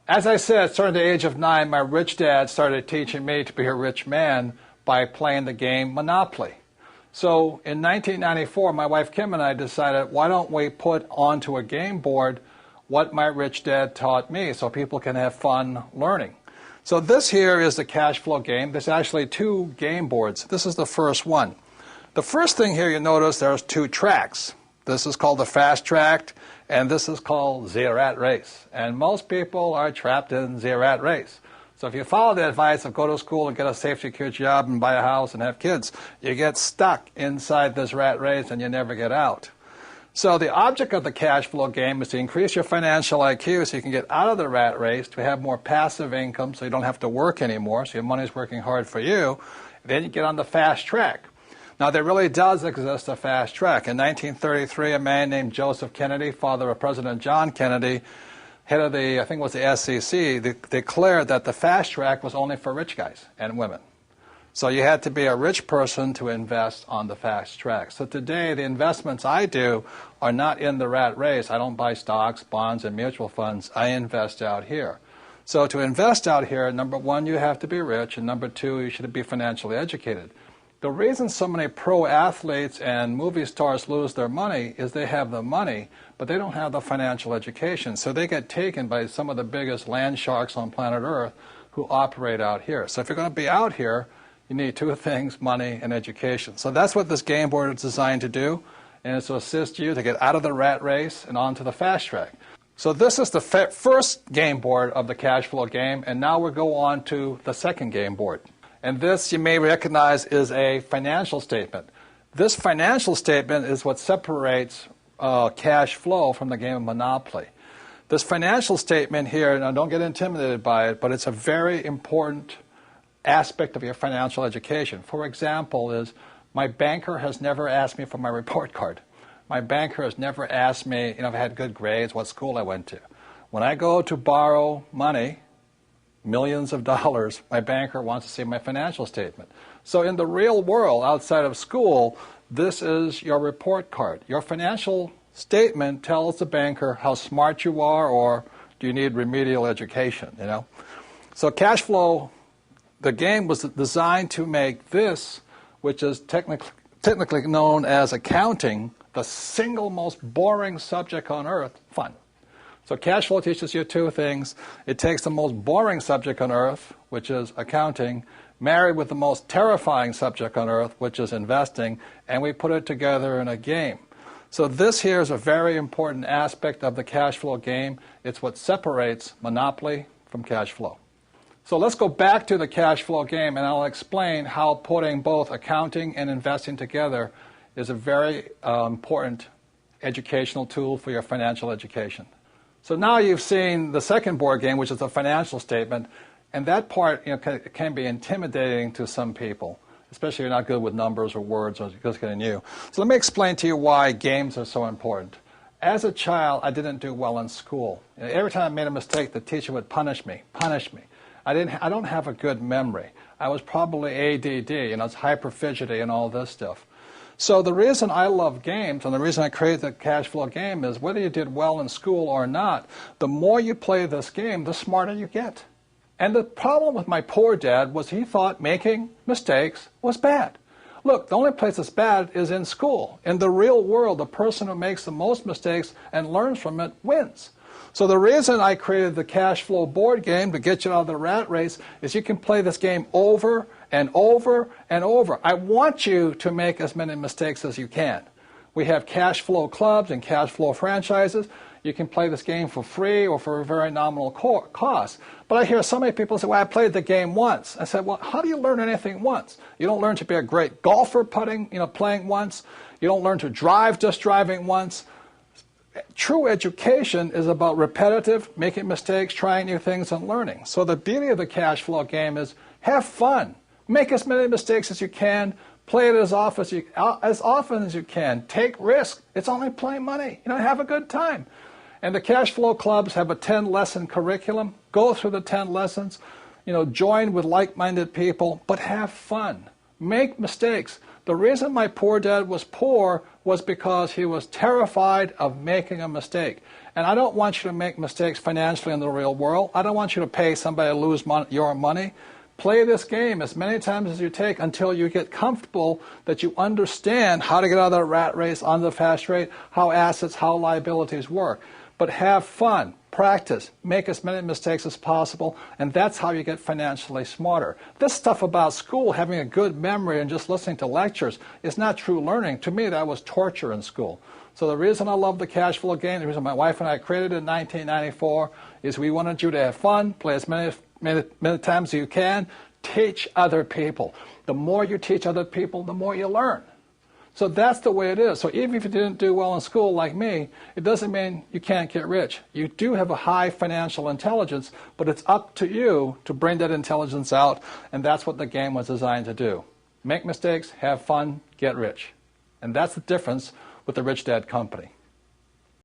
As I said, starting at the age of 9, my rich dad started teaching me to be a rich man by playing the game Monopoly. So in 1994, my wife Kim and I decided, why don't we put onto a game board what my rich dad taught me so people can have fun learning. So this here is the cash flow game. There's actually 2 game boards. This is the first one. The first thing here you notice there's 2 tracks. This is called the fast track, and this is called the rat race. And most people are trapped in the rat race. So if you follow the advice of go to school and get a safe, secure job and buy a house and have kids, you get stuck inside this rat race and you never get out. So the object of the cash flow game is to increase your financial IQ so you can get out of the rat race, to have more passive income so you don't have to work anymore, so your money's working hard for you. Then you get on the fast track. Now, there really does exist a fast track. In 1933, a man named Joseph Kennedy, father of President John Kennedy, head of the, I think it was the SEC, declared that the fast track was only for rich guys and women. So you had to be a rich person to invest on the fast track. So today, the investments I do are not in the rat race. I don't buy stocks, bonds, and mutual funds. I invest out here. So to invest out here, number 1, you have to be rich, and number 2, you should be financially educated. The reason so many pro athletes and movie stars lose their money is they have the money, but they don't have the financial education. So they get taken by some of the biggest land sharks on planet Earth who operate out here. So if you're going to be out here, you need 2 things, money and education. So that's what this game board is designed to do, and it's to assist you to get out of the rat race and onto the fast track. So this is the first game board of the cash flow game, and now we'll go on to the second game board. And this, you may recognize, is a financial statement. This financial statement is what separates cash flow from the game of Monopoly. This financial statement here, now don't get intimidated by it, but it's a very important aspect of your financial education. For example, is my banker has never asked me for my report card. My banker has never asked me, if I had good grades, what school I went to. When I go to borrow money, millions of dollars, my banker wants to see my financial statement. So in the real world, outside of school, this is your report card. Your financial statement tells the banker how smart you are, or do you need remedial education, So cash flow, the game was designed to make this, which is technically known as accounting, the single most boring subject on earth, fun. So cash flow teaches you 2 things. It takes the most boring subject on earth, which is accounting, married with the most terrifying subject on earth, which is investing, and we put it together in a game. So this here is a very important aspect of the cash flow game. It's what separates Monopoly from cash flow. So let's go back to the cash flow game, and I'll explain how putting both accounting and investing together is a very important educational tool for your financial education. So now you've seen the second board game, which is the financial statement, and that part can be intimidating to some people, especially if you're not good with numbers or words or just getting new. So let me explain to you why games are so important. As a child, I didn't do well in school. Every time I made a mistake, the teacher would punish me. I don't have a good memory. I was probably ADD, it's hyper fidgety and all this stuff. So the reason I love games and the reason I created the cash flow game is whether you did well in school or not, the more you play this game, the smarter you get. And the problem with my poor dad was he thought making mistakes was bad. Look, the only place it's bad is in school. In the real world, the person who makes the most mistakes and learns from it wins. So the reason I created the cash flow board game to get you out of the rat race is you can play this game over and over and over. I want you to make as many mistakes as you can. We have cash flow clubs and cash flow franchises. You can play this game for free or for a very nominal cost. But I hear so many people say, well, I played the game once. I said, well, how do you learn anything once? You don't learn to be a great golfer playing once. You don't learn to drive just driving once. True education is about repetitive, making mistakes, trying new things, and learning. So the beauty of the cash flow game is have fun. Make as many mistakes as you can. Play it as often as you can. Take risks. It's only playing money. Have a good time. And the cash flow clubs have a 10-lesson curriculum. Go through the 10 lessons. Join with like-minded people, but have fun. Make mistakes. The reason my poor dad was poor was because he was terrified of making a mistake. And I don't want you to make mistakes financially in the real world. I don't want you to pay somebody to lose your money. Play this game as many times as you take until you get comfortable that you understand how to get out of the rat race, onto the fast rate, how assets, how liabilities work. But have fun, practice, make as many mistakes as possible, and that's how you get financially smarter. This stuff about school, having a good memory and just listening to lectures, is not true learning. To me, that was torture in school. So the reason I love the cash flow game, the reason my wife and I created it in 1994, is we wanted you to have fun, play as many times as you can, teach other people. The more you teach other people, the more you learn. So that's the way it is. So even if you didn't do well in school like me, it doesn't mean you can't get rich. You do have a high financial intelligence, but it's up to you to bring that intelligence out, and that's what the game was designed to do. Make mistakes, have fun, get rich. And that's the difference with the Rich Dad Company.